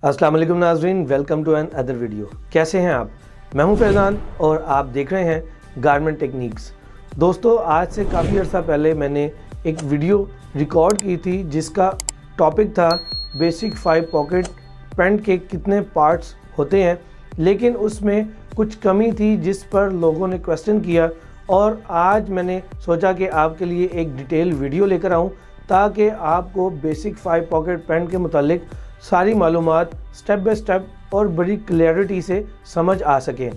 अस्सलाम वालेकुम नाज़रीन, welcome to another video. कैसे हैं आप? मैं हूं फैज़ान और आप देख रहे हैं गारमेंट टेक्निक्स। दोस्तों, आज से काफ़ी अर्सा पहले मैंने एक वीडियो रिकॉर्ड की थी जिसका टॉपिक था बेसिक 5 पॉकेट पैंट के कितने पार्ट्स होते हैं, लेकिन उसमें कुछ कमी थी जिस पर लोगों ने क्वेश्चन किया और आज मैंने सोचा कि आपके लिए एक डिटेल वीडियो लेकर आऊँ ताकि आपको बेसिक 5 पॉकेट पैंट के मुतालिक सारी मालूमात स्टेप बाय स्टेप और बड़ी क्लैरिटी से समझ आ सके।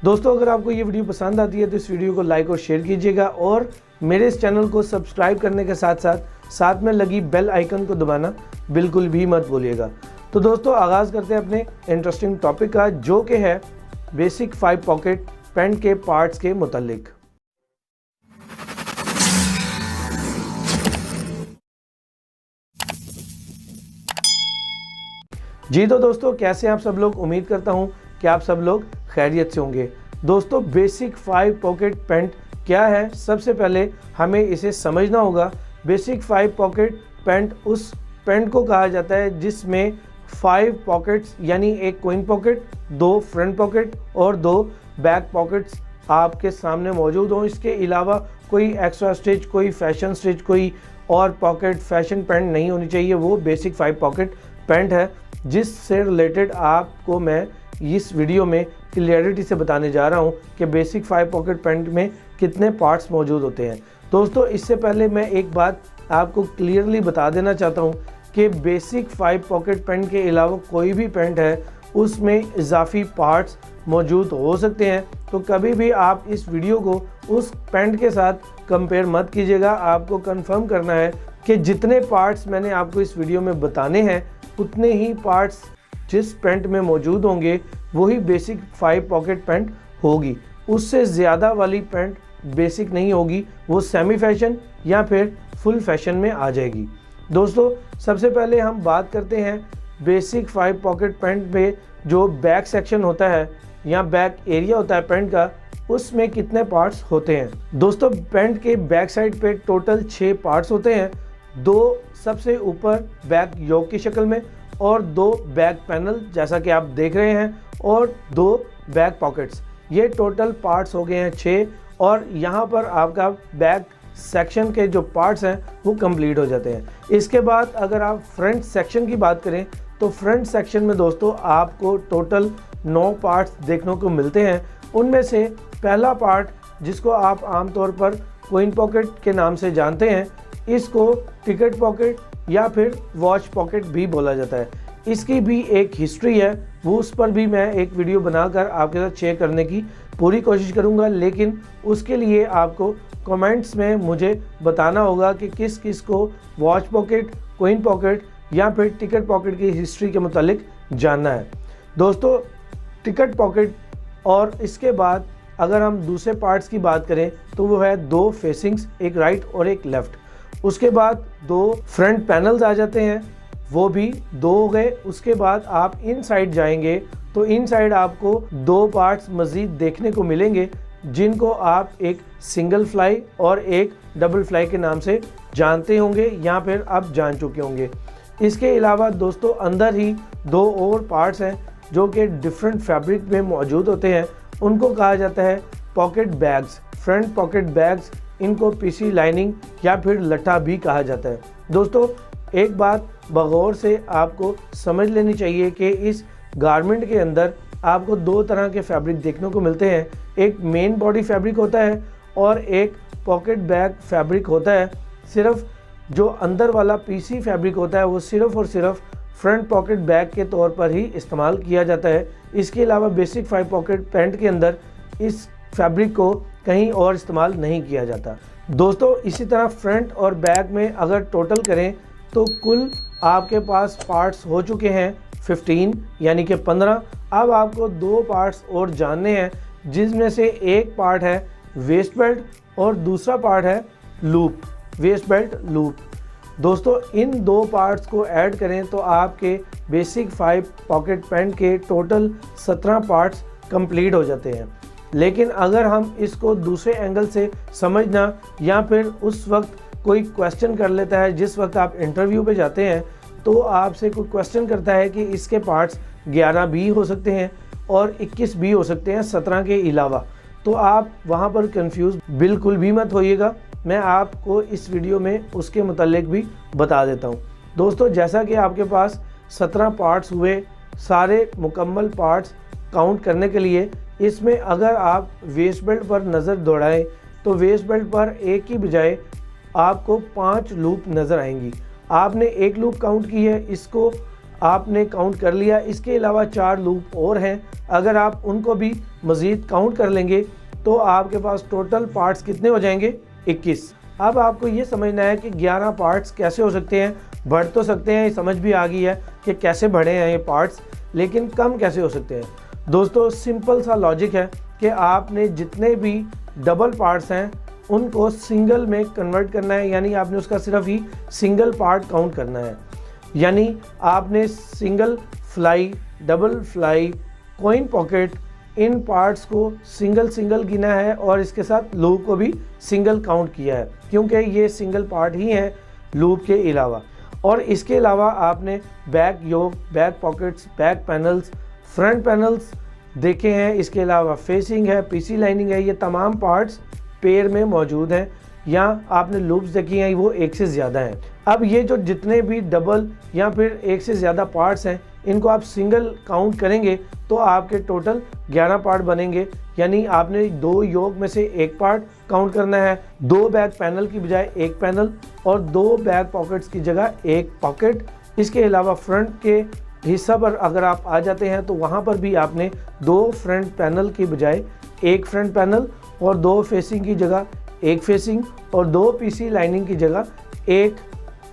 दोस्तों, अगर आपको ये वीडियो पसंद आती है तो इस वीडियो को लाइक और शेयर कीजिएगा और मेरे इस चैनल को सब्सक्राइब करने के साथ में लगी बेल आइकन को दबाना बिल्कुल भी मत भूलिएगा। तो दोस्तों, आगाज़ करते हैं अपने इंटरेस्टिंग टॉपिक का, जो कि है बेसिक 5 पॉकेट पैंट के पार्ट्स के मुतालिक। जी तो दोस्तों, कैसे आप सब लोग? उम्मीद करता हूं कि आप सब लोग खैरियत से होंगे। दोस्तों, बेसिक 5 पॉकेट पैंट क्या है? सबसे पहले हमें इसे समझना होगा। बेसिक 5 पॉकेट पैंट उस पैंट को कहा जाता है जिसमें 5 पॉकेट्स यानी एक कोइन पॉकेट, 2 फ्रंट पॉकेट और 2 बैक पॉकेट्स आपके सामने मौजूद हों। इसके अलावा कोई एक्स्ट्रा स्टिच, कोई फैशन स्टिच, कोई और पॉकेट फैशन पैंट नहीं होनी चाहिए। वो बेसिक 5 पॉकेट पैंट है जिससे रिलेटेड आपको मैं इस वीडियो में क्लियरिटी से बताने जा रहा हूं कि बेसिक 5 पॉकेट पैंट में कितने पार्ट्स मौजूद होते हैं। दोस्तों, इससे पहले मैं एक बात आपको क्लियरली बता देना चाहता हूं कि बेसिक 5 पॉकेट पैंट के अलावा कोई भी पैंट है उसमें इजाफी पार्ट्स मौजूद हो सकते हैं। तो कभी भी आप इस वीडियो को उस पैंट के साथ कंपेयर मत कीजिएगा। आपको कंफर्म करना है कि जितने पार्ट्स मैंने आपको इस वीडियो में बताने हैं उतने ही पार्ट्स जिस पैंट में मौजूद होंगे वही बेसिक 5 पॉकेट पैंट होगी। उससे ज़्यादा वाली पैंट बेसिक नहीं होगी, वो सेमी फैशन या फिर फुल फैशन में आ जाएगी। दोस्तों, सबसे पहले हम बात करते हैं बेसिक 5 पॉकेट पैंट में जो बैक सेक्शन होता है या बैक एरिया होता है पैंट का, उसमें कितने पार्ट्स होते हैं। दोस्तों, पैंट के बैक साइड पे टोटल 6 पार्ट्स होते हैं। 2 सबसे ऊपर बैक योक की शक्ल में और 2 बैक पैनल जैसा कि आप देख रहे हैं और 2 बैक पॉकेट्स। ये टोटल पार्ट्स हो गए हैं 6 और यहाँ पर आपका बैक सेक्शन के जो पार्ट्स हैं वो कंप्लीट हो जाते हैं। इसके बाद अगर आप फ्रंट सेक्शन की बात करें तो फ्रंट सेक्शन में दोस्तों आपको टोटल 9 पार्ट्स देखने को मिलते हैं। उनमें से पहला पार्ट, जिसको आप आमतौर पर कोइन पॉकेट के नाम से जानते हैं, इसको टिकट पॉकेट या फिर वॉच पॉकेट भी बोला जाता है। इसकी भी एक हिस्ट्री है, वो उस पर भी मैं एक वीडियो बनाकर आपके साथ शेयर करने की पूरी कोशिश करूंगा, लेकिन उसके लिए आपको कमेंट्स में मुझे बताना होगा कि किस किस को वॉच पॉकेट, कोइन पॉकेट या फिर टिकट पॉकेट की हिस्ट्री के मुतालिक जानना है। दोस्तों, टिकट पॉकेट और इसके बाद अगर हम दूसरे पार्ट्स की बात करें तो वो है 2 फेसिंग्स, एक राइट और एक लेफ़्ट। उसके बाद 2 फ्रंट पैनल्स आ जाते हैं, वो भी 2 हो गए। उसके बाद आप इन साइड जाएंगे तो इन साइड आपको 2 पार्ट्स मज़ीद देखने को मिलेंगे जिनको आप एक सिंगल फ्लाई और एक डबल फ्लाई के नाम से जानते होंगे या फिर आप जान चुके होंगे। इसके अलावा दोस्तों, अंदर ही 2 और पार्ट्स हैं जो कि डिफरेंट फैब्रिक में मौजूद होते हैं। उनको कहा जाता है pocket bags, front pocket bags. इनको पीसी लाइनिंग या फिर लट्ठा भी कहा जाता है। दोस्तों, एक बात बगौर से आपको समझ लेनी चाहिए कि इस गारमेंट के अंदर आपको 2 तरह के फैब्रिक देखने को मिलते हैं। एक मेन बॉडी फैब्रिक होता है और एक पॉकेट बैग फैब्रिक होता है। सिर्फ जो अंदर वाला पीसी फैब्रिक होता है वो सिर्फ और सिर्फ फ्रंट पॉकेट बैग के तौर पर ही इस्तेमाल किया जाता है। इसके अलावा बेसिक 5 पॉकेट पैंट के अंदर इस फैब्रिक को कहीं और इस्तेमाल नहीं किया जाता। दोस्तों, इसी तरह फ्रंट और बैक में अगर टोटल करें तो कुल आपके पास पार्ट्स हो चुके हैं 15 यानी कि 15। अब आपको 2 पार्ट्स और जानने हैं, जिसमें से एक पार्ट है वेस्ट बेल्ट और दूसरा पार्ट है लूप, वेस्ट बेल्ट लूप। दोस्तों, इन 2 पार्ट्स को ऐड करें तो आपके बेसिक 5 पॉकेट पैंट के टोटल 17 पार्ट्स कंप्लीट हो जाते हैं। लेकिन अगर हम इसको दूसरे एंगल से समझना या फिर उस वक्त कोई क्वेश्चन कर लेता है जिस वक्त आप इंटरव्यू पे जाते हैं, तो आपसे कोई क्वेश्चन करता है कि इसके पार्ट्स 11 भी हो सकते हैं और 21 भी हो सकते हैं 17 के अलावा, तो आप वहाँ पर कंफ्यूज बिल्कुल भी मत होइएगा। मैं आपको इस वीडियो में उसके मुतालिक भी बता देता हूँ। दोस्तों, जैसा कि आपके पास 17 पार्ट्स हुए, सारे मुकम्मल पार्ट्स काउंट करने के लिए इसमें अगर आप वेस्ट बेल्ट पर नज़र दौड़ाएं तो वेस्ट बेल्ट पर एक की बजाय आपको 5 लूप नज़र आएंगी। आपने एक लूप काउंट की है, इसको आपने काउंट कर लिया। इसके अलावा 4 लूप और हैं, अगर आप उनको भी मज़ीद काउंट कर लेंगे तो आपके पास टोटल पार्ट्स कितने हो जाएंगे? 21। अब आपको ये समझना है कि 11 पार्ट्स कैसे हो सकते हैं। बढ़ तो सकते हैं, समझ भी आ गई है कि कैसे बढ़े हैं ये पार्ट्स, लेकिन कम कैसे हो सकते हैं। दोस्तों, सिंपल सा लॉजिक है कि आपने जितने भी डबल पार्ट्स हैं उनको सिंगल में कन्वर्ट करना है, यानी आपने उसका सिर्फ ही सिंगल पार्ट काउंट करना है। यानी आपने single fly, double fly, coin pocket, इन पार्ट्स को सिंगल सिंगल गिना है और इसके साथ लूप को भी सिंगल काउंट किया है, क्योंकि ये सिंगल पार्ट ही हैं लूप के अलावा। और इसके अलावा आपने back yoke, back pockets, back panels, front panels देखे हैं। इसके अलावा फेसिंग है, पीसी लाइनिंग है, ये तमाम पार्ट्स पेयर में मौजूद हैं। यहाँ आपने लूप्स देखी हैं, वो एक से ज़्यादा हैं। अब ये जो जितने भी डबल या फिर एक से ज़्यादा पार्ट्स हैं, इनको आप सिंगल काउंट करेंगे तो आपके टोटल 11 पार्ट बनेंगे। यानी आपने 2 योक में से एक पार्ट काउंट करना है, 2 बैक पैनल की बजाय एक पैनल और 2 बैक पॉकेट्स की जगह एक पॉकेट। इसके अलावा फ्रंट के हिस्सा पर अगर आप आ जाते हैं तो वहाँ पर भी आपने 2 फ्रंट पैनल की बजाय एक फ्रंट पैनल और 2 फेसिंग की जगह एक फेसिंग और 2 पीसी लाइनिंग की जगह एक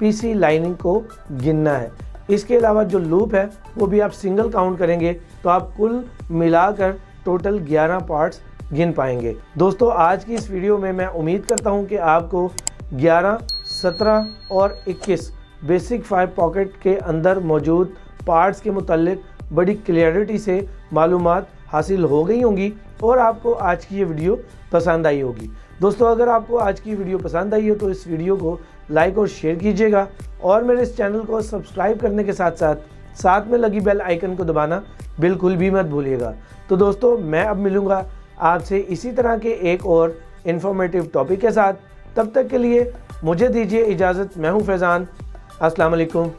पीसी लाइनिंग को गिनना है। इसके अलावा जो लूप है वो भी आप सिंगल काउंट करेंगे तो आप कुल मिलाकर टोटल 11 पार्ट्स गिन पाएंगे। दोस्तों, आज की इस वीडियो में मैं उम्मीद करता हूं कि आपको 11, 17 और 21 बेसिक 5 पॉकेट के अंदर मौजूद पार्ट्स के मुतालिक बड़ी क्लियरिटी से मालूमात हासिल हो गई होंगी और आपको आज की ये वीडियो पसंद आई होगी। दोस्तों, अगर आपको आज की वीडियो पसंद आई हो तो इस वीडियो को लाइक और शेयर कीजिएगा और मेरे इस चैनल को सब्सक्राइब करने के साथ साथ में लगी बेल आइकन को दबाना बिल्कुल भी मत भूलिएगा। तो दोस्तों, मैं अब मिलूँगा आपसे इसी तरह के एक और इन्फॉर्मेटिव टॉपिक के साथ। तब तक के लिए मुझे दीजिए इजाज़त। मैं हूँ फैज़ान। अस्सलाम वालेकुम।